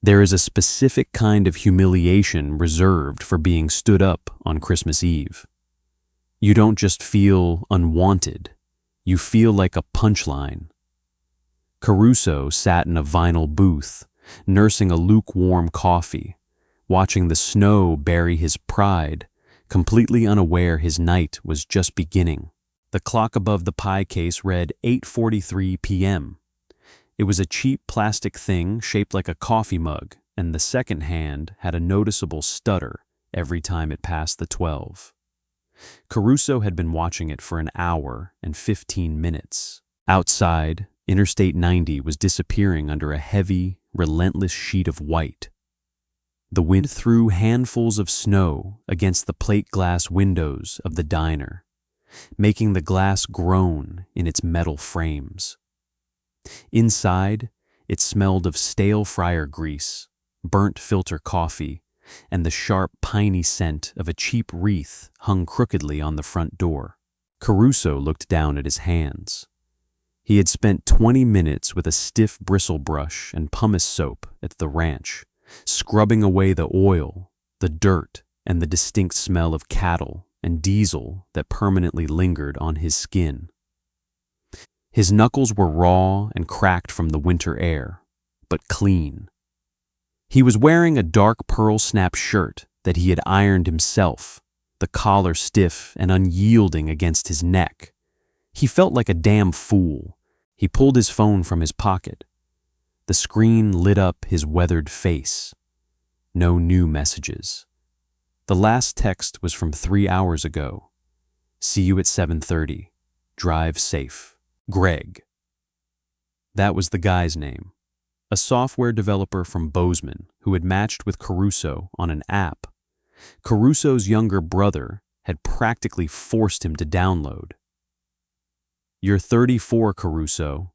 There is a specific kind of humiliation reserved for being stood up on Christmas Eve. You don't just feel unwanted, you feel like a punchline. Caruso sat in a vinyl booth, nursing a lukewarm coffee, watching the snow bury his pride, completely unaware his night was just beginning. The clock above the pie case read 8:43 p.m. It was a cheap plastic thing shaped like a coffee mug, and the second hand had a noticeable stutter every time it passed the 12. Caruso had been watching it for an hour and 15 minutes. Outside, Interstate 90 was disappearing under a heavy, relentless sheet of white. The wind threw handfuls of snow against the plate glass windows of the diner, making the glass groan in its metal frames. Inside, it smelled of stale fryer grease, burnt filter coffee, and the sharp, piney scent of a cheap wreath hung crookedly on the front door. Caruso looked down at his hands. He had spent 20 minutes with a stiff bristle brush and pumice soap at the ranch, scrubbing away the oil, the dirt, and the distinct smell of cattle and diesel that permanently lingered on his skin. His knuckles were raw and cracked from the winter air, but clean. He was wearing a dark pearl snap shirt that he had ironed himself, the collar stiff and unyielding against his neck. He felt like a damn fool. He pulled his phone from his pocket. The screen lit up his weathered face. No new messages. The last text was from 3 hours ago. See you at 7:30. Drive safe. Greg. That was the guy's name. A software developer from Bozeman who had matched with Caruso on an app. Caruso's younger brother had practically forced him to download. You're 34, Caruso.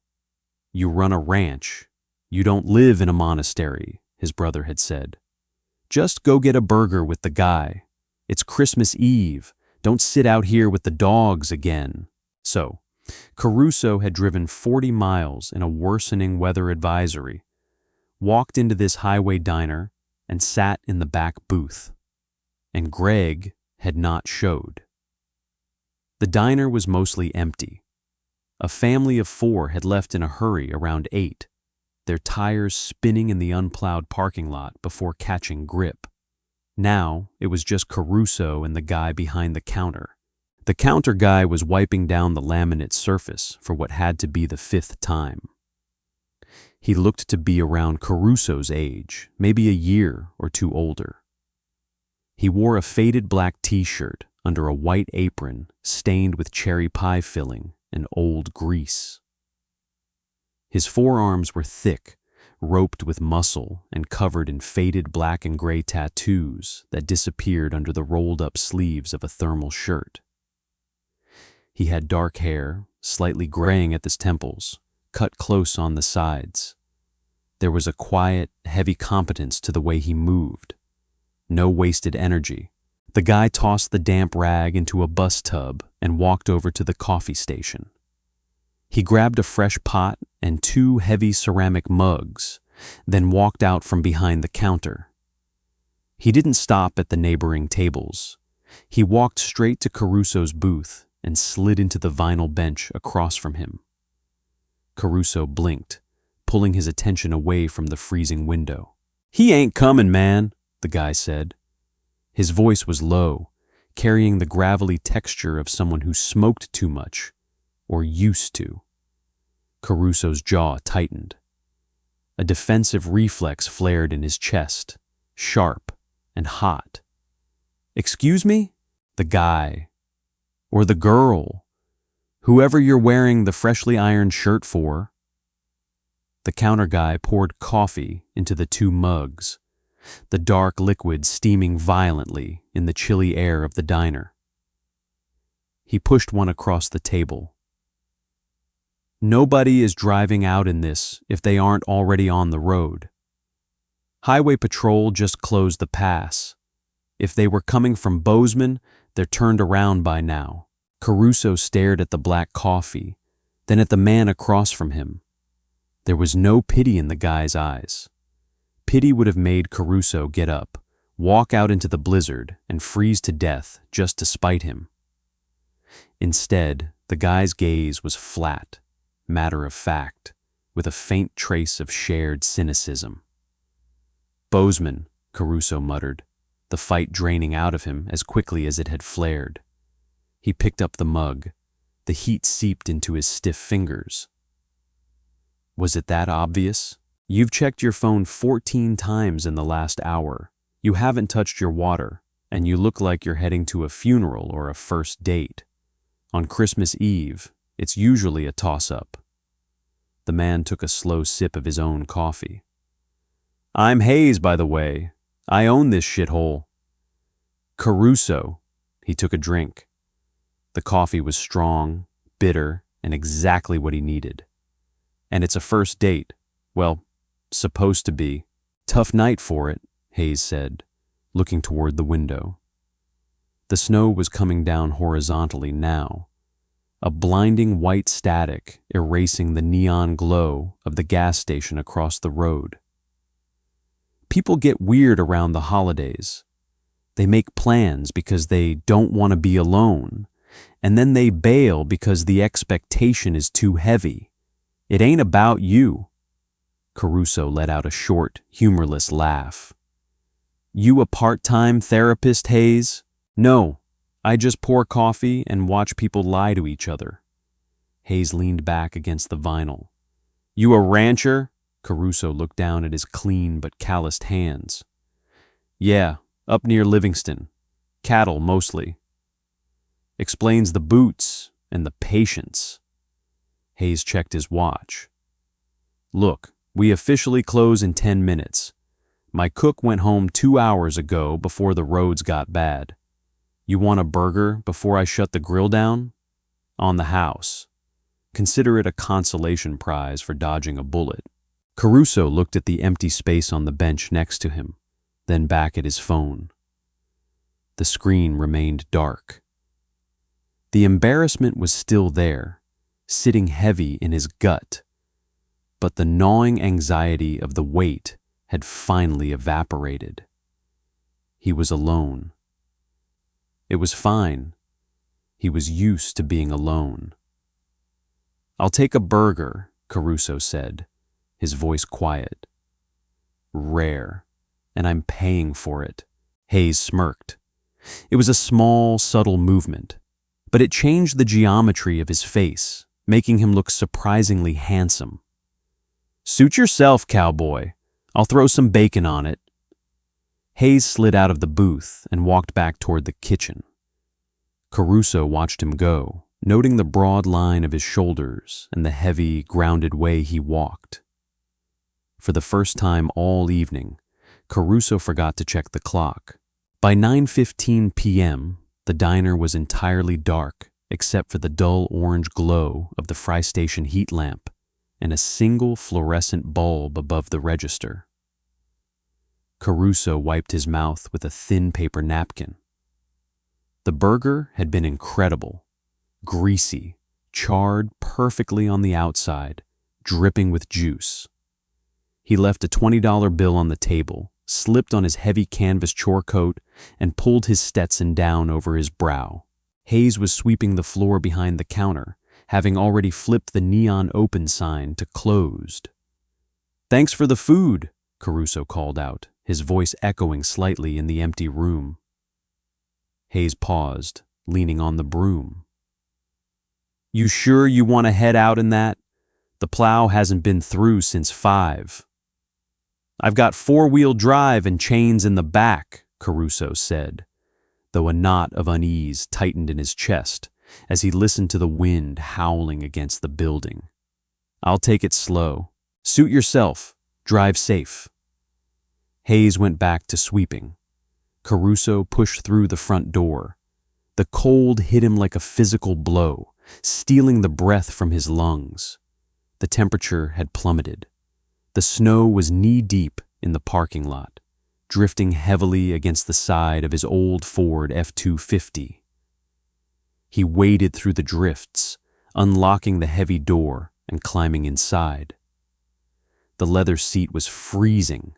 You run a ranch. You don't live in a monastery, his brother had said. Just go get a burger with the guy. It's Christmas Eve. Don't sit out here with the dogs again. So, Caruso had driven 40 miles in a worsening weather advisory, walked into this highway diner, and sat in the back booth. And Greg had not showed. The diner was mostly empty. A family of 4 had left in a hurry around 8, their tires spinning in the unplowed parking lot before catching grip. Now it was just Caruso and the guy behind the counter. The counter guy was wiping down the laminate surface for what had to be the 5th time. He looked to be around Caruso's age, maybe a year or 2 older. He wore a faded black t-shirt under a white apron stained with cherry pie filling and old grease. His forearms were thick, roped with muscle and covered in faded black and gray tattoos that disappeared under the rolled-up sleeves of a thermal shirt. He had dark hair, slightly graying at his temples, cut close on the sides. There was a quiet, heavy competence to the way he moved. No wasted energy. The guy tossed the damp rag into a bus tub and walked over to the coffee station. He grabbed a fresh pot and 2 heavy ceramic mugs, then walked out from behind the counter. He didn't stop at the neighboring tables. He walked straight to Caruso's booth and slid into the vinyl bench across from him. Caruso blinked, pulling his attention away from the freezing window. "He ain't coming, man," the guy said. His voice was low, carrying the gravelly texture of someone who smoked too much, or used to. Caruso's jaw tightened. A defensive reflex flared in his chest, sharp and hot. "Excuse me?" The guy, or the girl, whoever you're wearing the freshly ironed shirt for. The counter guy poured coffee into the 2 mugs, the dark liquid steaming violently in the chilly air of the diner. He pushed one across the table. "Nobody is driving out in this if they aren't already on the road. Highway Patrol just closed the pass. If they were coming from Bozeman, they're turned around by now." Caruso stared at the black coffee, then at the man across from him. There was no pity in the guy's eyes. Pity would have made Caruso get up, walk out into the blizzard, and freeze to death just to spite him. Instead, the guy's gaze was flat, matter of fact, with a faint trace of shared cynicism. "Bozeman," Caruso muttered, the fight draining out of him as quickly as it had flared. He picked up the mug. The heat seeped into his stiff fingers. Was it that obvious? You've checked your phone 14 times in the last hour. You haven't touched your water, and you look like you're heading to a funeral or a first date. On Christmas Eve, it's usually a toss-up. The man took a slow sip of his own coffee. "I'm Hayes, by the way. I own this shithole." "Caruso." He took a drink. The coffee was strong, bitter, and exactly what he needed. "And it's a first date. Well, supposed to be. Tough night for it," Hayes said, looking toward the window. The snow was coming down horizontally now, a blinding white static erasing the neon glow of the gas station across the road. People get weird around the holidays. They make plans because they don't want to be alone, and then they bail because the expectation is too heavy. It ain't about you. Caruso let out a short, humorless laugh. "You a part-time therapist, Hayes?" "No, I just pour coffee and watch people lie to each other." Hayes leaned back against the vinyl. "You a rancher?" Caruso looked down at his clean but calloused hands. "Yeah, up near Livingston. Cattle, mostly." "Explains the boots and the patience." Hayes checked his watch. "Look, we officially close in 10 minutes. My cook went home 2 hours ago before the roads got bad. You want a burger before I shut the grill down? On the house. Consider it a consolation prize for dodging a bullet." Caruso looked at the empty space on the bench next to him, then back at his phone. The screen remained dark. The embarrassment was still there, sitting heavy in his gut, but the gnawing anxiety of the weight had finally evaporated. He was alone. It was fine. He was used to being alone. "I'll take a burger," Caruso said, his voice quiet. "Rare, and I'm paying for it." Hayes smirked. It was a small, subtle movement, but it changed the geometry of his face, making him look surprisingly handsome. "Suit yourself, cowboy. I'll throw some bacon on it." Hayes slid out of the booth and walked back toward the kitchen. Caruso watched him go, noting the broad line of his shoulders and the heavy, grounded way he walked. For the first time all evening, Caruso forgot to check the clock. By 9:15 p.m., the diner was entirely dark except for the dull orange glow of the fry station heat lamp and a single fluorescent bulb above the register. Caruso wiped his mouth with a thin paper napkin. The burger had been incredible, greasy, charred perfectly on the outside, dripping with juice. He left a $20 bill on the table, slipped on his heavy canvas chore coat, and pulled his Stetson down over his brow. Hayes was sweeping the floor behind the counter, having already flipped the neon open sign to closed. "Thanks for the food," Caruso called out, his voice echoing slightly in the empty room. Hayes paused, leaning on the broom. "You sure you want to head out in that? The plow hasn't been through since 5. "I've got 4-wheel drive and chains in the back," Caruso said, though a knot of unease tightened in his chest as he listened to the wind howling against the building. "I'll take it slow. Suit yourself. Drive safe." Hayes went back to sweeping. Caruso pushed through the front door. The cold hit him like a physical blow, stealing the breath from his lungs. The temperature had plummeted. The snow was knee-deep in the parking lot, drifting heavily against the side of his old Ford F-250. He waded through the drifts, unlocking the heavy door and climbing inside. The leather seat was freezing,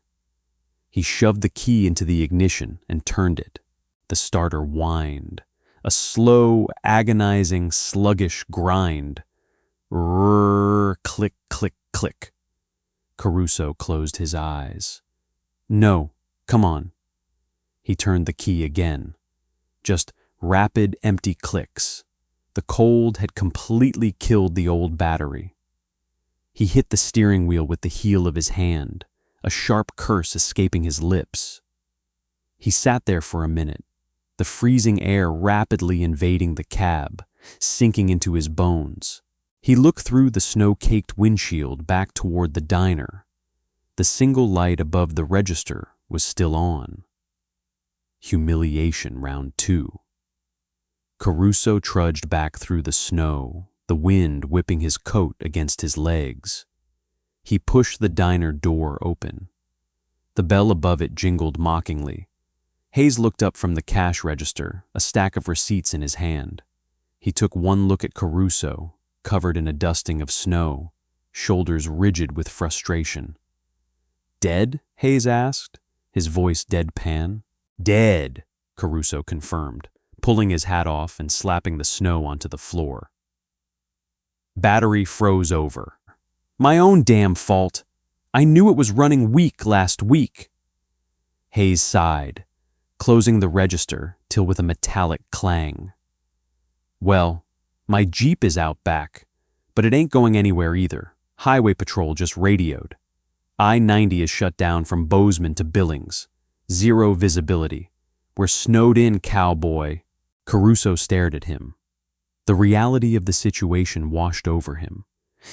He shoved the key into the ignition and turned it. The starter whined, a slow, agonizing, sluggish grind. Rrrr, click, click, click. Caruso closed his eyes. No, come on. He turned the key again. Just rapid, empty clicks. The cold had completely killed the old battery. He hit the steering wheel with the heel of his hand, a sharp curse escaping his lips. He sat there for a minute, the freezing air rapidly invading the cab, sinking into his bones. He looked through the snow-caked windshield back toward the diner. The single light above the register was still on. Humiliation round 2. Caruso trudged back through the snow, the wind whipping his coat against his legs. He pushed the diner door open. The bell above it jingled mockingly. Hayes looked up from the cash register, a stack of receipts in his hand. He took one look at Caruso, covered in a dusting of snow, shoulders rigid with frustration. Dead? Hayes asked, his voice deadpan. Dead, Caruso confirmed, pulling his hat off and slapping the snow onto the floor. Battery froze over. My own damn fault. I knew it was running weak last week. Hayes sighed, closing the register till with a metallic clang. Well, my Jeep is out back, but it ain't going anywhere either. Highway Patrol just radioed. I-90 is shut down from Bozeman to Billings. 0 visibility. We're snowed in, cowboy. Caruso stared at him. The reality of the situation washed over him.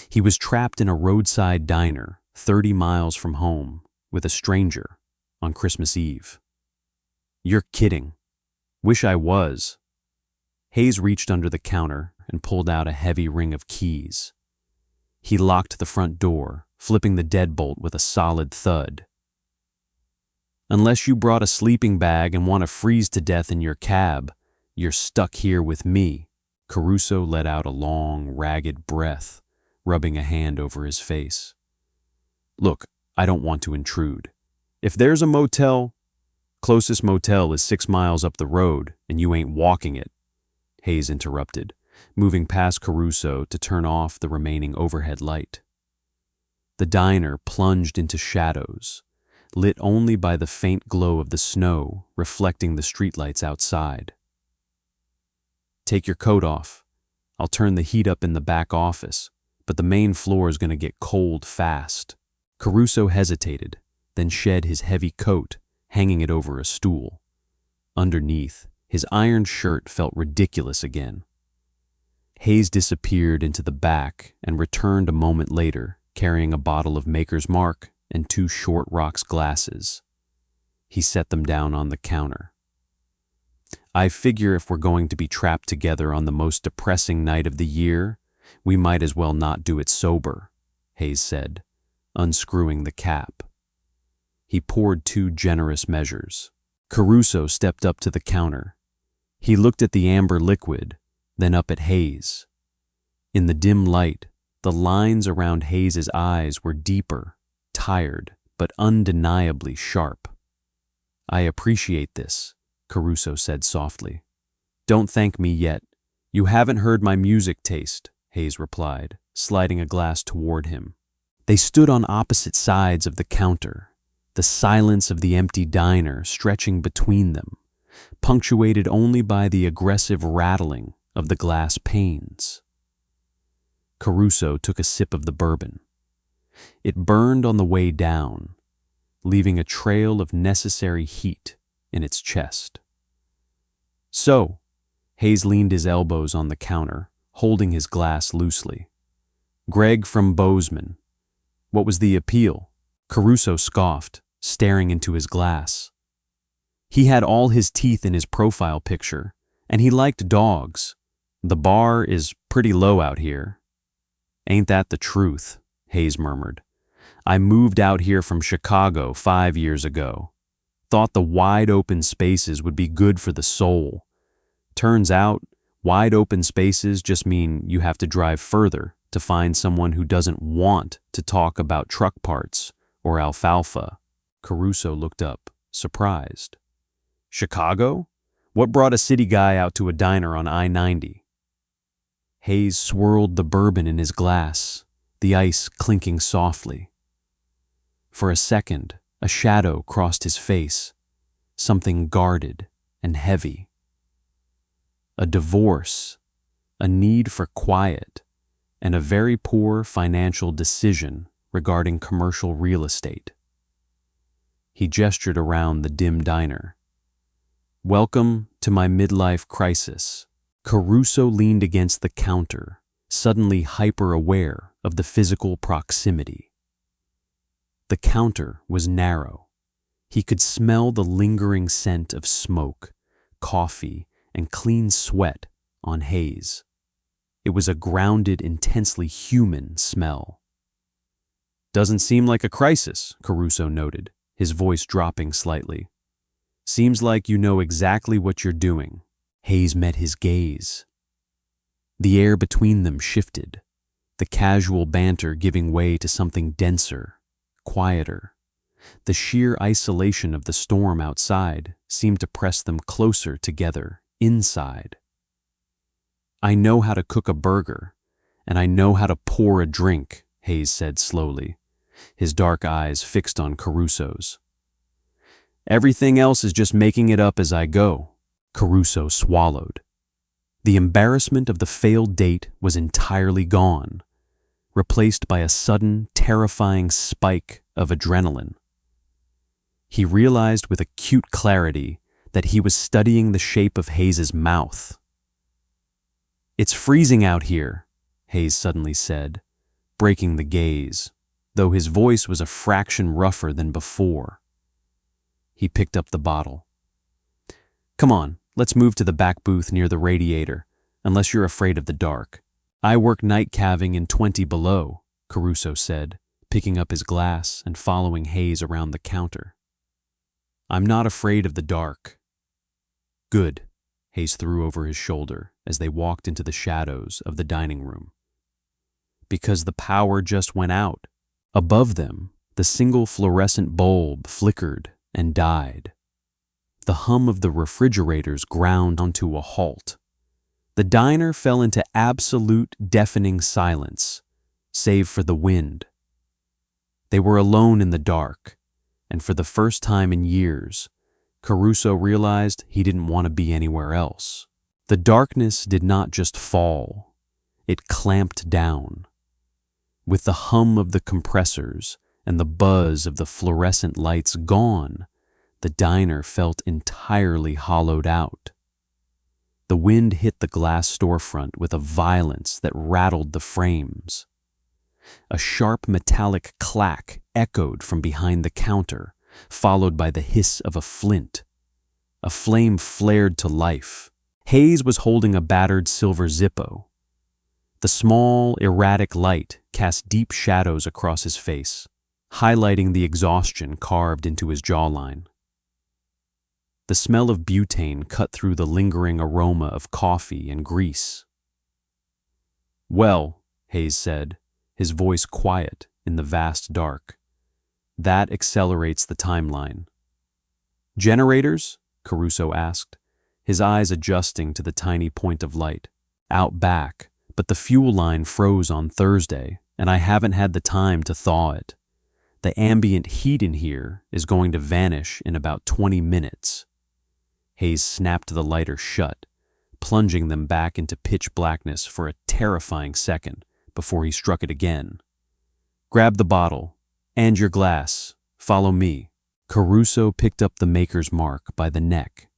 He was trapped in a roadside diner, 30 miles from home, with a stranger, on Christmas Eve. You're kidding. Wish I was. Hayes reached under the counter and pulled out a heavy ring of keys. He locked the front door, flipping the deadbolt with a solid thud. Unless you brought a sleeping bag and want to freeze to death in your cab, you're stuck here with me. Caruso let out a long, ragged breath, rubbing a hand over his face. Look, I don't want to intrude. If there's a motel, closest motel is 6 miles up the road, and you ain't walking it, Hayes interrupted, moving past Caruso to turn off the remaining overhead light. The diner plunged into shadows, lit only by the faint glow of the snow reflecting the streetlights outside. Take your coat off. I'll turn the heat up in the back office, but the main floor is going to get cold fast. Caruso hesitated, then shed his heavy coat, hanging it over a stool. Underneath, his ironed shirt felt ridiculous again. Hayes disappeared into the back and returned a moment later, carrying a bottle of Maker's Mark and 2 Short Rocks glasses. He set them down on the counter. I figure if we're going to be trapped together on the most depressing night of the year, we might as well not do it sober, Hayes said, unscrewing the cap. He poured 2 generous measures. Caruso stepped up to the counter. He looked at the amber liquid, then up at Hayes. In the dim light, the lines around Hayes's eyes were deeper, tired, but undeniably sharp. I appreciate this, Caruso said softly. Don't thank me yet. You haven't heard my music taste, Hayes replied, sliding a glass toward him. They stood on opposite sides of the counter, the silence of the empty diner stretching between them, punctuated only by the aggressive rattling of the glass panes. Caruso took a sip of the bourbon. It burned on the way down, leaving a trail of necessary heat in its chest. So, Hayes leaned his elbows on the counter, holding his glass loosely. Greg from Bozeman. What was the appeal? Caruso scoffed, staring into his glass. He had all his teeth in his profile picture, and he liked dogs. The bar is pretty low out here. Ain't that the truth? Hayes murmured. I moved out here from Chicago 5 years ago. Thought the wide open spaces would be good for the soul. Turns out, wide open spaces just mean you have to drive further to find someone who doesn't want to talk about truck parts or alfalfa. Caruso looked up, surprised. Chicago? What brought a city guy out to a diner on I-90? Hayes swirled the bourbon in his glass, the ice clinking softly. For a second, a shadow crossed his face, something guarded and heavy. A divorce, a need for quiet, and a very poor financial decision regarding commercial real estate. He gestured around the dim diner. Welcome to my midlife crisis. Caruso leaned against the counter, suddenly hyper-aware of the physical proximity. The counter was narrow. He could smell the lingering scent of smoke, coffee, and clean sweat on Hayes. It was a grounded, intensely human smell. Doesn't seem like a crisis, Caruso noted, his voice dropping slightly. Seems like you know exactly what you're doing. Hayes met his gaze. The air between them shifted, the casual banter giving way to something denser, quieter. The sheer isolation of the storm outside seemed to press them closer together, inside. I know how to cook a burger, and I know how to pour a drink, Hayes said slowly, his dark eyes fixed on Caruso's. Everything else is just making it up as I go. Caruso swallowed. The embarrassment of the failed date was entirely gone, replaced by a sudden, terrifying spike of adrenaline. He realized with acute clarity that he was studying the shape of Hayes's mouth. It's freezing out here, Hayes suddenly said, breaking the gaze, though his voice was a fraction rougher than before. He picked up the bottle. Come on, let's move to the back booth near the radiator, unless you're afraid of the dark. I work night calving in 20 below, Caruso said, picking up his glass and following Hayes around the counter. I'm not afraid of the dark. Good, Hayes threw over his shoulder as they walked into the shadows of the dining room. Because the power just went out. Above them, the single fluorescent bulb flickered and died. The hum of the refrigerators ground onto a halt. The diner fell into absolute deafening silence, save for the wind. They were alone in the dark, and for the first time in years, Caruso realized he didn't want to be anywhere else. The darkness did not just fall, it clamped down. With the hum of the compressors and the buzz of the fluorescent lights gone, the diner felt entirely hollowed out. The wind hit the glass storefront with a violence that rattled the frames. A sharp metallic clack echoed from behind the counter, followed by the hiss of a flint. A flame flared to life. Hayes was holding a battered silver Zippo. The small, erratic light cast deep shadows across his face, highlighting the exhaustion carved into his jawline. The smell of butane cut through the lingering aroma of coffee and grease. Well, Hayes said, his voice quiet in the vast dark. That accelerates the timeline. Generators? Caruso asked, his eyes adjusting to the tiny point of light. Out back, but the fuel line froze on Thursday, and I haven't had the time to thaw it. The ambient heat in here is going to vanish in about 20 minutes. Hayes snapped the lighter shut, plunging them back into pitch blackness for a terrifying second before he struck it again. Grab the bottle, and your glass. Follow me. Caruso picked up the maker's mark by the neck.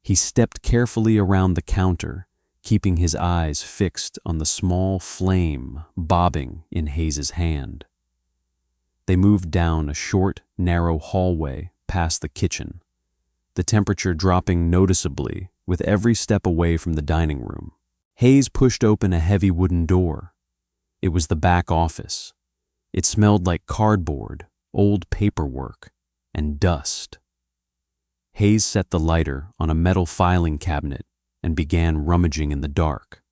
He stepped carefully around the counter, keeping his eyes fixed on the small flame bobbing in Hayes's hand. They moved down a short, narrow hallway past the kitchen, the temperature dropping noticeably with every step away from the dining room. Hayes pushed open a heavy wooden door. It was the back office. It smelled like cardboard, old paperwork, and dust. Hayes set the lighter on a metal filing cabinet and began rummaging in the dark.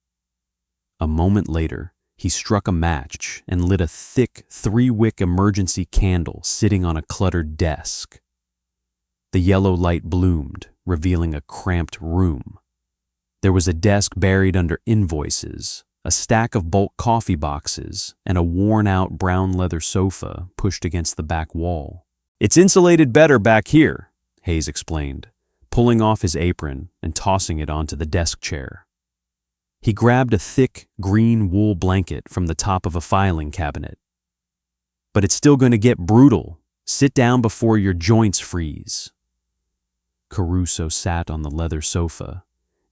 A moment later, He struck a match and lit a thick, three-wick emergency candle sitting on a cluttered desk. The yellow light bloomed, revealing a cramped room. There was a desk buried under invoices, a stack of bulk coffee boxes, and a worn-out brown leather sofa pushed against the back wall. "It's insulated better back here," Hayes explained, pulling off his apron and tossing it onto the desk chair. He grabbed a thick, green wool blanket from the top of a filing cabinet. "But it's still going to get brutal. Sit down before your joints freeze." Caruso sat on the leather sofa.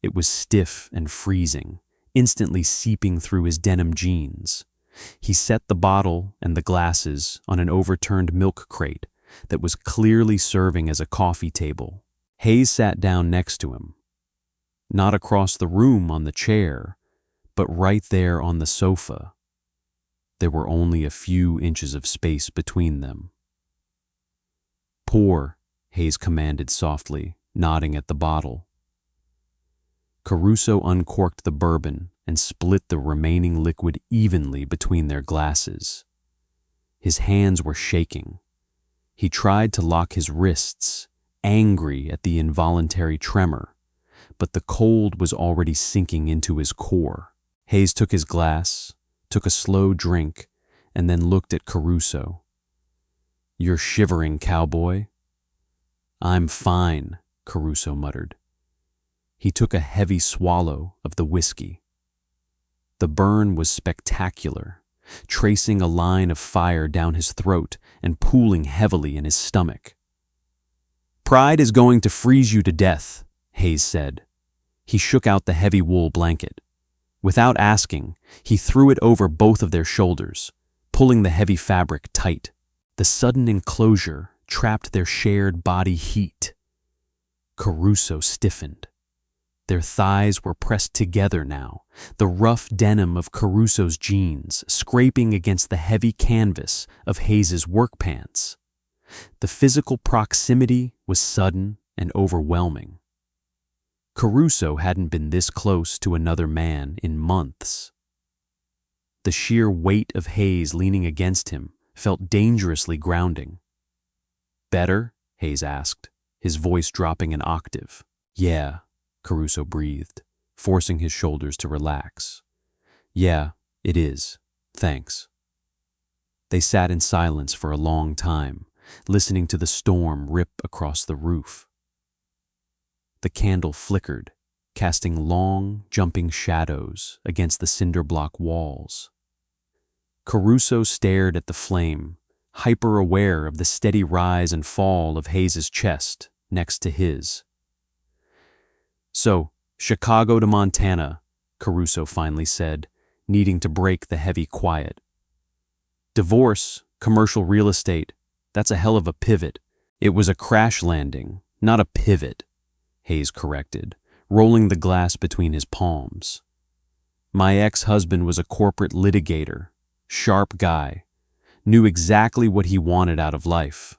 It was stiff and freezing, instantly seeping through his denim jeans. He set the bottle and the glasses on an overturned milk crate that was clearly serving as a coffee table. Hayes sat down next to him. Not across the room on the chair, but right there on the sofa. There were only a few inches of space between them. "Pour," Hayes commanded softly, nodding at the bottle. Caruso uncorked the bourbon and split the remaining liquid evenly between their glasses. His hands were shaking. He tried to lock his wrists, angry at the involuntary tremor, but the cold was already sinking into his core. Hayes took his glass, took a slow drink, and then looked at Caruso. "You're shivering, cowboy." "I'm fine," Caruso muttered. He took a heavy swallow of the whiskey. The burn was spectacular, tracing a line of fire down his throat and pooling heavily in his stomach. "Pride is going to freeze you to death," Hayes said. He shook out the heavy wool blanket. Without asking, he threw it over both of their shoulders, pulling the heavy fabric tight. The sudden enclosure trapped their shared body heat. Caruso stiffened. Their thighs were pressed together now, the rough denim of Caruso's jeans scraping against the heavy canvas of Hayes's work pants. The physical proximity was sudden and overwhelming. Caruso hadn't been this close to another man in months. The sheer weight of Hayes leaning against him felt dangerously grounding. "Better?" Hayes asked, his voice dropping an octave. "Yeah," Caruso breathed, forcing his shoulders to relax. "Yeah, it is. Thanks." They sat in silence for a long time, listening to the storm rip across the roof. The candle flickered, casting long, jumping shadows against the cinder block walls. Caruso stared at the flame, hyper-aware of the steady rise and fall of Hayes's chest next to his. "So, Chicago to Montana," Caruso finally said, needing to break the heavy quiet. "Divorce, commercial real estate, that's a hell of a pivot." "It was a crash landing, not a pivot," Hayes corrected, rolling the glass between his palms. "My ex-husband was a corporate litigator, sharp guy, knew exactly what he wanted out of life.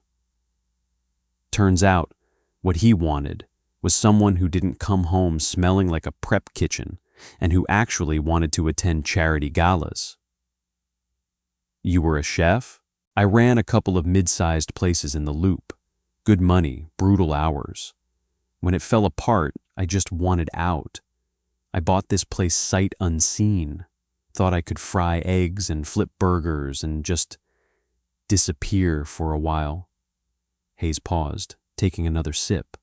Turns out, what he wanted was someone who didn't come home smelling like a prep kitchen and who actually wanted to attend charity galas." "You were a chef?" "I ran a couple of mid-sized places in the Loop. Good money, brutal hours. When it fell apart, I just wanted out. I bought this place sight unseen, thought I could fry eggs and flip burgers and just disappear for a while." Hayes paused, taking another sip.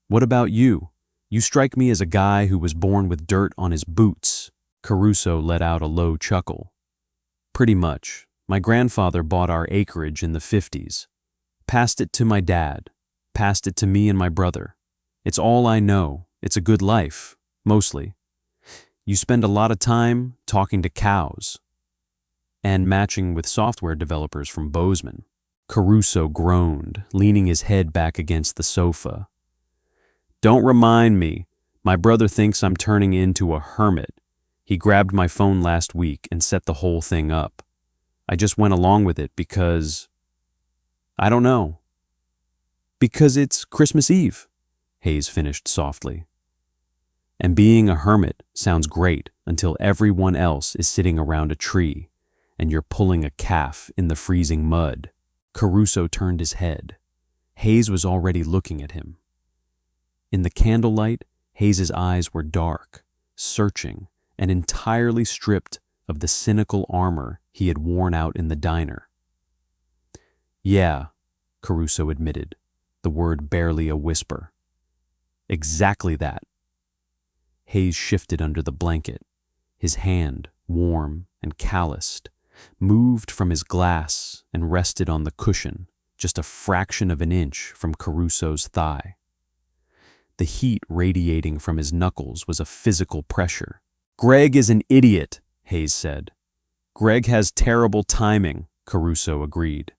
"What about you? You strike me as a guy who was born with dirt on his boots." Caruso let out a low chuckle. "Pretty much. My grandfather bought our acreage in the 50s. Passed it to my dad. Passed it to me and my brother. It's all I know. It's a good life, mostly. You spend a lot of time talking to cows and matching with software developers from Bozeman." Caruso groaned, leaning his head back against the sofa. "Don't remind me. My brother thinks I'm turning into a hermit. He grabbed my phone last week and set the whole thing up. I just went along with it because... I don't know. Because it's Christmas Eve," Hayes finished softly. "And being a hermit sounds great," until everyone else is sitting around a tree and you're pulling a calf in the freezing mud. Caruso turned his head. Hayes was already looking at him. In the candlelight, Hayes's eyes were dark, searching, and entirely stripped of the cynical armor he had worn out in the diner. "Yeah," Caruso admitted, the word barely a whisper. "Exactly that." Hayes shifted under the blanket. His hand, warm and calloused, moved from his glass and rested on the cushion, just a fraction of an inch from Caruso's thigh. The heat radiating from his knuckles was a physical pressure. "Greg is an idiot," Hayes said. "Greg has terrible timing," Caruso agreed.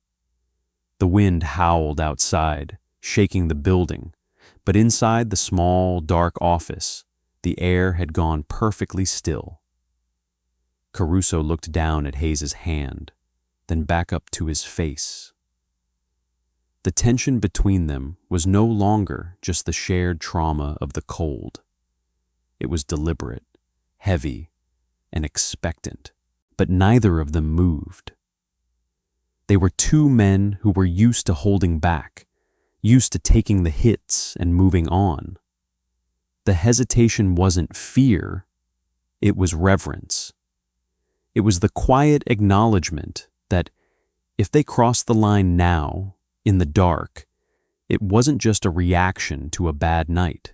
The wind howled outside, shaking the building, but inside the small, dark office, the air had gone perfectly still. Caruso looked down at Hayes's hand, then back up to his face. The tension between them was no longer just the shared trauma of the cold. It was deliberate, heavy, and expectant, but neither of them moved. They were two men who were used to holding back, used to taking the hits and moving on. The hesitation wasn't fear, it was reverence. It was the quiet acknowledgement that if they crossed the line now, in the dark, it wasn't just a reaction to a bad night.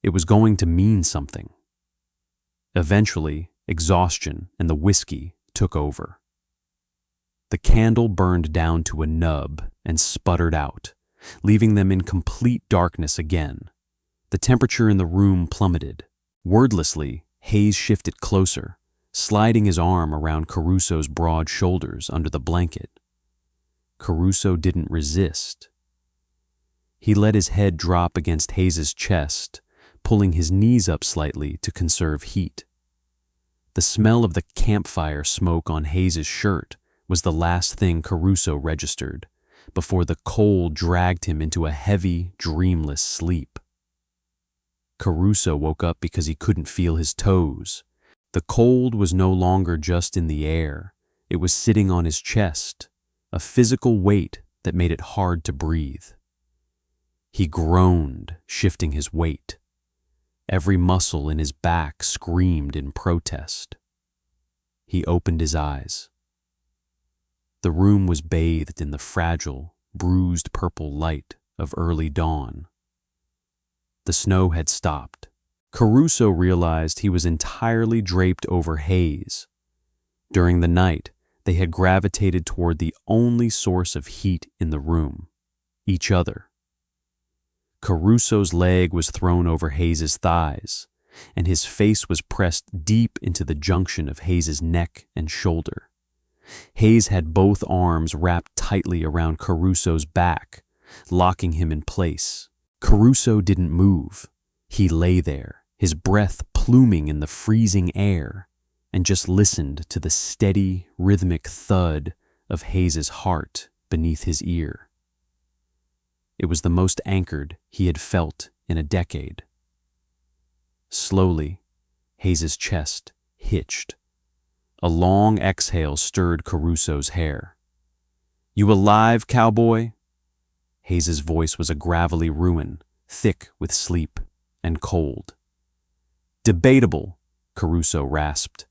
It was going to mean something. Eventually, exhaustion and the whiskey took over. The candle burned down to a nub and sputtered out, leaving them in complete darkness again. The temperature in the room plummeted. Wordlessly, Hayes shifted closer, sliding his arm around Caruso's broad shoulders under the blanket. Caruso didn't resist. He let his head drop against Hayes's chest, pulling his knees up slightly to conserve heat. The smell of the campfire smoke on Hayes's shirt was the last thing Caruso registered, before the cold dragged him into a heavy, dreamless sleep. Caruso woke up because he couldn't feel his toes. The cold was no longer just in the air. It was sitting on his chest, a physical weight that made it hard to breathe. He groaned, shifting his weight. Every muscle in his back screamed in protest. He opened his eyes. The room was bathed in the fragile, bruised purple light of early dawn. The snow had stopped. Caruso realized he was entirely draped over Hayes. During the night, they had gravitated toward the only source of heat in the room, each other. Caruso's leg was thrown over Hayes's thighs, and his face was pressed deep into the junction of Hayes's neck and shoulder. Hayes had both arms wrapped tightly around Caruso's back, locking him in place. Caruso didn't move. He lay there, his breath pluming in the freezing air, and just listened to the steady, rhythmic thud of Hayes's heart beneath his ear. It was the most anchored he had felt in a decade. Slowly, Hayes's chest hitched. A long exhale stirred Caruso's hair. "You alive, Cowboy?" Hayes's voice was a gravelly ruin, thick with sleep and cold. "Debatable," Caruso rasped.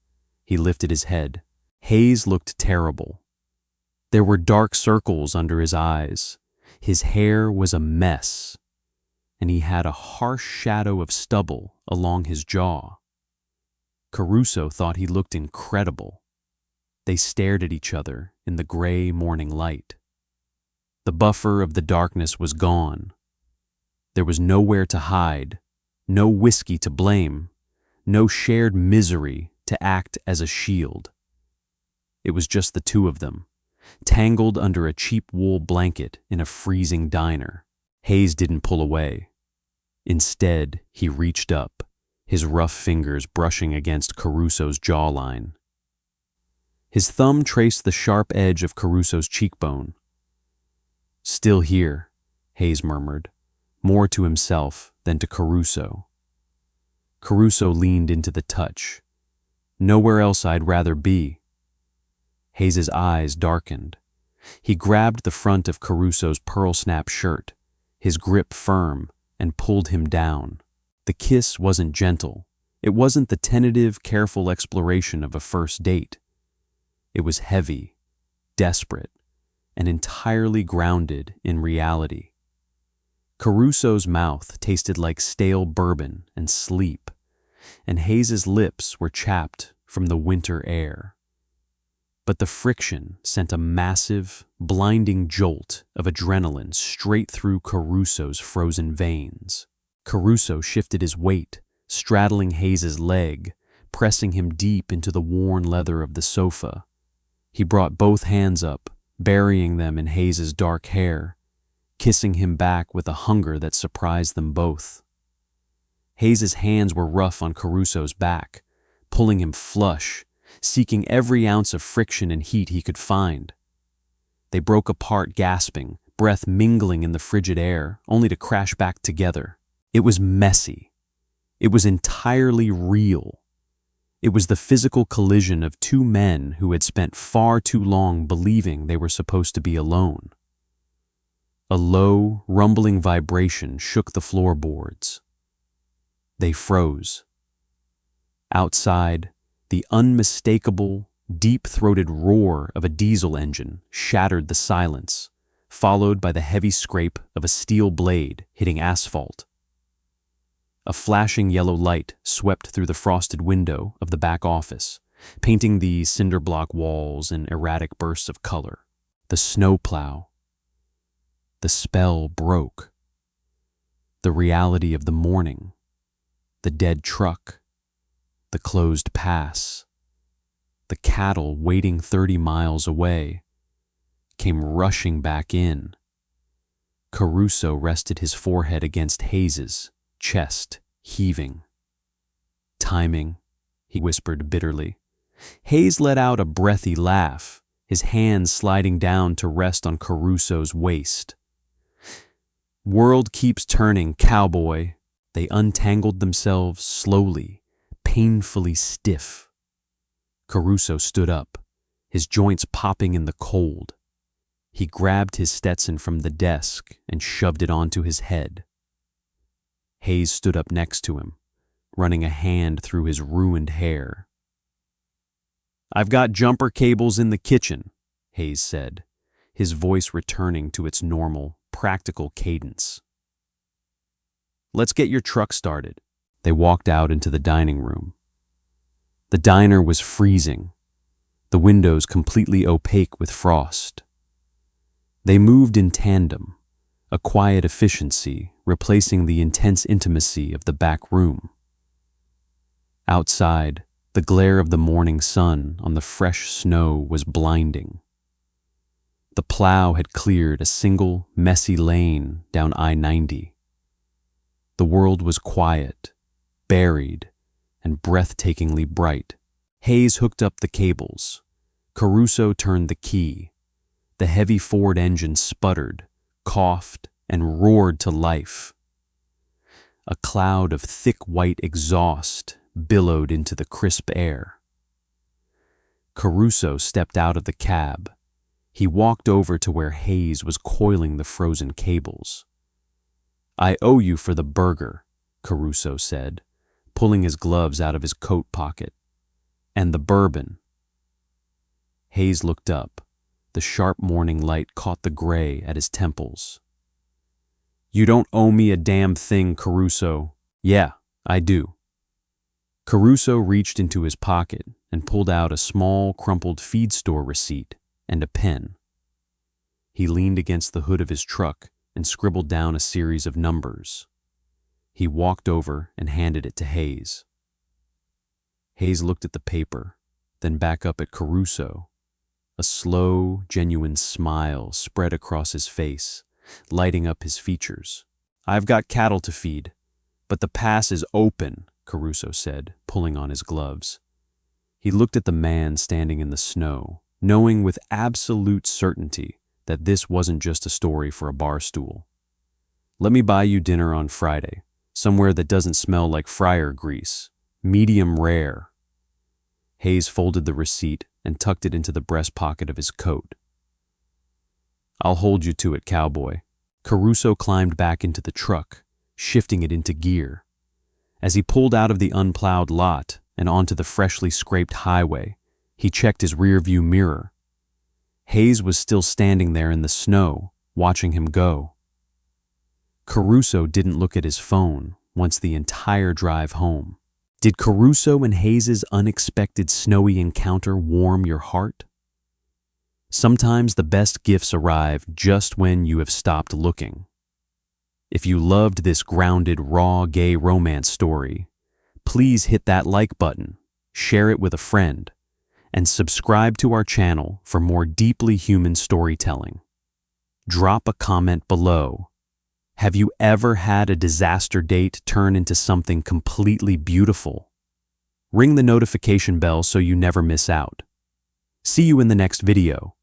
He lifted his head. Hayes looked terrible. There were dark circles under his eyes. His hair was a mess, and he had a harsh shadow of stubble along his jaw. Caruso thought he looked incredible. They stared at each other in the gray morning light. The buffer of the darkness was gone. There was nowhere to hide, no whiskey to blame, no shared misery to act as a shield. It was just the two of them, tangled under a cheap wool blanket in a freezing diner. Hayes didn't pull away. Instead, he reached up, his rough fingers brushing against Caruso's jawline. His thumb traced the sharp edge of Caruso's cheekbone. "Still here," Hayes murmured, more to himself than to Caruso. Caruso leaned into the touch, Nowhere else I'd rather be. Hayes's eyes darkened. He grabbed the front of Caruso's pearl snap shirt, his grip firm, and pulled him down. The kiss wasn't gentle. It wasn't the tentative, careful exploration of a first date. It was heavy, desperate, and entirely grounded in reality. Caruso's mouth tasted like stale bourbon and sleep, and Hayes's lips were chapped from the winter air. But the friction sent a massive, blinding jolt of adrenaline straight through Caruso's frozen veins. Caruso shifted his weight, straddling Hayes's leg, pressing him deep into the worn leather of the sofa. He brought both hands up, burying them in Hayes's dark hair, kissing him back with a hunger that surprised them both. Hayes's hands were rough on Caruso's back, pulling him flush, seeking every ounce of friction and heat he could find. They broke apart gasping, breath mingling in the frigid air, only to crash back together. It was messy. It was entirely real. It was the physical collision of two men who had spent far too long believing they were supposed to be alone. A low, rumbling vibration shook the floorboards. They froze. Outside, the unmistakable, deep-throated roar of a diesel engine shattered the silence, followed by the heavy scrape of a steel blade hitting asphalt. A flashing yellow light swept through the frosted window of the back office, painting the cinder-block walls in erratic bursts of color. The snowplow. The spell broke. The reality of the morning. The dead truck. The closed pass. The cattle waiting 30 miles away came rushing back in. Caruso rested his forehead against Hayes's, chest heaving. Timing, he whispered bitterly. Hayes let out a breathy laugh, his hands sliding down to rest on Caruso's waist. World keeps turning, cowboy. They untangled themselves slowly, painfully stiff. Caruso stood up, his joints popping in the cold. He grabbed his Stetson from the desk and shoved it onto his head. Hayes stood up next to him, running a hand through his ruined hair. "I've got jumper cables in the kitchen," Hayes said, his voice returning to its normal, practical cadence. "Let's get your truck started." They walked out into the dining room. The diner was freezing, the windows completely opaque with frost. They moved in tandem, a quiet efficiency replacing the intense intimacy of the back room. Outside, the glare of the morning sun on the fresh snow was blinding. The plow had cleared a single, messy lane down I-90. The world was quiet, buried, and breathtakingly bright. Hayes hooked up the cables. Caruso turned the key. The heavy Ford engine sputtered, coughed, and roared to life. A cloud of thick white exhaust billowed into the crisp air. Caruso stepped out of the cab. He walked over to where Hayes was coiling the frozen cables. "I owe you for the burger," Caruso said, pulling his gloves out of his coat pocket. "And the bourbon." Hayes looked up. The sharp morning light caught the gray at his temples. "You don't owe me a damn thing, Caruso." "Yeah, I do." Caruso reached into his pocket and pulled out a small, crumpled feed store receipt and a pen. He leaned against the hood of his truck and scribbled down a series of numbers. He walked over and handed it to Hayes. Hayes looked at the paper, then back up at Caruso. A slow, genuine smile spread across his face, lighting up his features. "I've got cattle to feed, but the pass is open," Caruso said, pulling on his gloves. He looked at the man standing in the snow, knowing with absolute certainty that this wasn't just a story for a bar stool. "Let me buy you dinner on Friday, somewhere that doesn't smell like fryer grease, medium rare." Hayes folded the receipt and tucked it into the breast pocket of his coat. "I'll hold you to it, Cowboy." Caruso climbed back into the truck, shifting it into gear. As he pulled out of the unplowed lot and onto the freshly scraped highway, he checked his rearview mirror. Hayes was still standing there in the snow, watching him go. Caruso didn't look at his phone once the entire drive home. Did Caruso and Hayes's unexpected snowy encounter warm your heart? Sometimes the best gifts arrive just when you have stopped looking. If you loved this grounded, raw, gay romance story, please hit that like button, share it with a friend, and subscribe to our channel for more deeply human storytelling. Drop a comment below. Have you ever had a disaster date turn into something completely beautiful? Ring the notification bell so you never miss out. See you in the next video.